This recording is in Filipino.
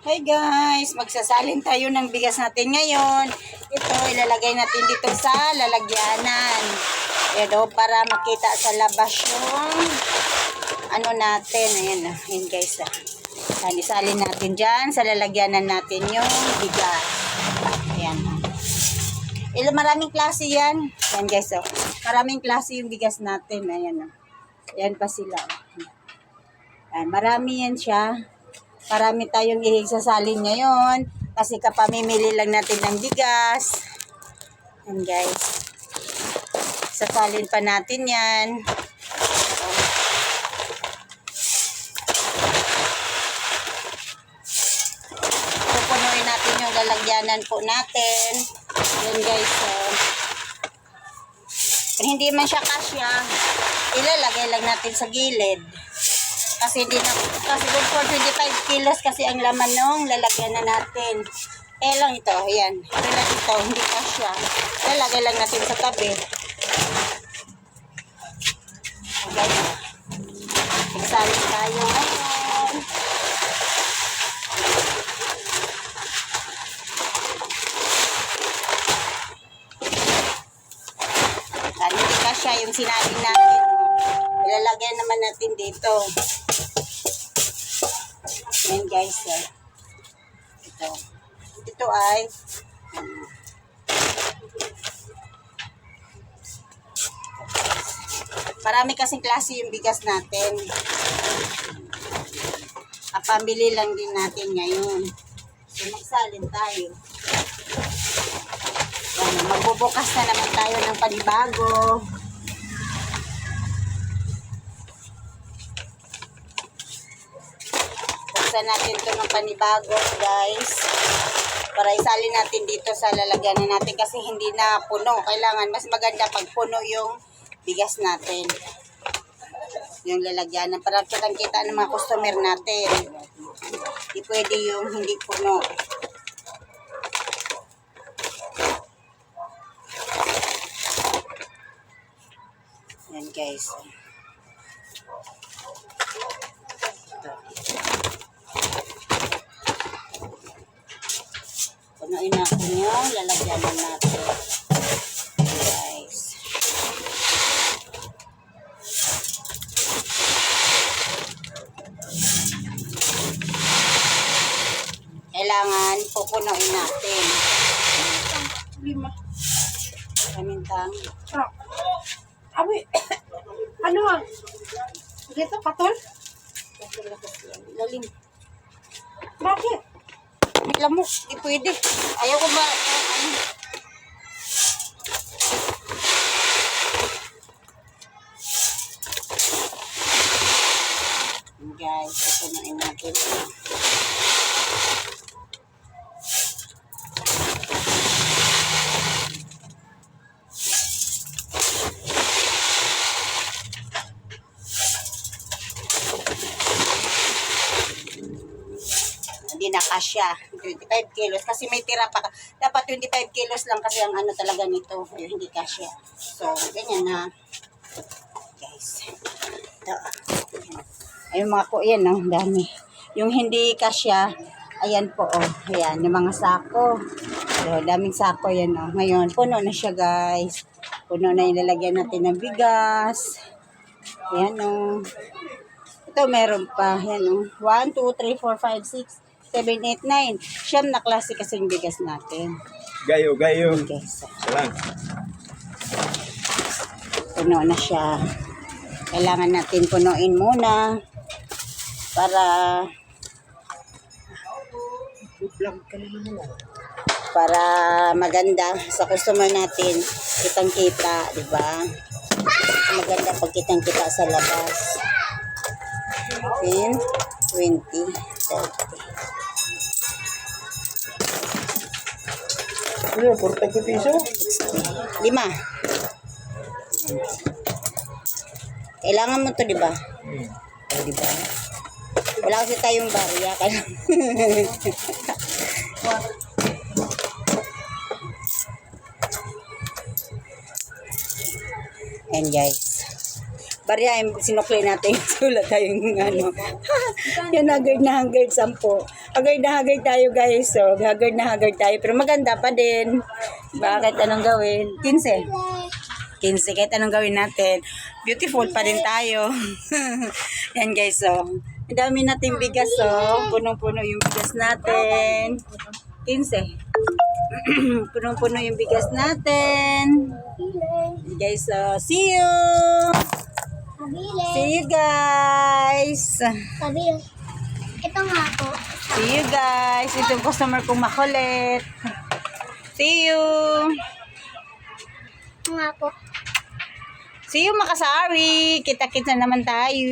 Hi guys, magsasalin tayo ng bigas natin ngayon. Ito ilalagay natin dito sa lalagyanan. Ito para makita sa labas yung ano natin. Ayan, ayan guys. Isalin natin dyan sa lalagyanan natin yung bigas. Ayan. Maraming klase yan. Ayan guys. Maraming klase yung bigas natin. Ayan. Ayan pa sila. Ayan, marami yan siya. Marami tayong ihigsasalin ngayon kasi kapamimili lang natin ng bigas. Yan guys. Sasalin pa natin yan. Pupunuin natin yung lalagyanan po natin. Yan guys. Hindi man siya kasya, ilalagay lang natin sa gilid. Kasi good for 25 kilos kasi ang laman nung lalagyan na natin. Lang ito, ayan. Pero lang ito, hindi pa siya. Lalagay lang natin sa tabi. Okay. Excited tayo ngayon. Hindi pa siya yung sinabi natin. Ilalagay naman natin dito. Ayan guys. Ito ay marami kasing klase yung bigas natin. Pambili lang din natin ngayon. So magsalin tayo. Magbubukas na naman tayo ng panibago. Buksan natin ito ng panibago guys. Para isalin natin dito sa lalagyanan natin kasi hindi na puno. Kailangan mas maganda pag puno yung bigas natin. Yung lalagyanan para kitang-kita ng mga customer natin. Hindi pwede yung hindi puno. Yan guys. Punuin natin yung lalagyanan natin. Guys. Kailangan pupunuin natin. Kamintang. Abi, ano ang? Dito, patol? Lalim. Bakit? May lamok. Di pwede. Ayaw ko ba? Guys, pupunuin natin. Hindi na kasya. 25 kilos. Kasi may tira pa. Dapat 25 kilos lang kasi ang ano talaga nito. Yung hindi kasya. So, ganyan na. Guys. Ito. Ayun mga ko, yan no. Dami. Yung hindi kasya, ayan po oh. Ayan, yung mga sako. So, daming sako yan oh. Ngayon, puno na siya guys. Puno na yung lalagyan natin ng bigas. Ayan oh. Ito meron pa. Ayan oh. 1, 2, 3, 4, 5, 6, 7, 8, 9. Siyam na klase kasi yung bigas natin. Gayo. Okay, Salang. puno na siya. Kailangan natin punuin muna para maganda sa customer natin. Kitang-kita, di ba? Maganda pag kitang-kita sa labas. 10, 20, 30. Ano, 40 piso? 5. Kailangan mo to, di ba? O, di ba? Wala kasi tayong barya. And guys, barya, sinukli natin. Sulat tayong ano. Yan, haggard na haggard, 10. Haggard tayo guys. So, haggard tayo. Pero maganda pa din. Bakit anong gawin? 15. 15 kahit anong gawin natin. Beautiful pa din tayo. Yan guys. So, ang dami nating bigas. So, punong-puno yung bigas natin. 15. Punong-puno yung bigas natin. Guys, so, see you! See you guys! Ito nga po. See you guys! Ito yung customer kong makulit. See you! Ito nga po. See you, Makasari! Kita-kita naman tayo.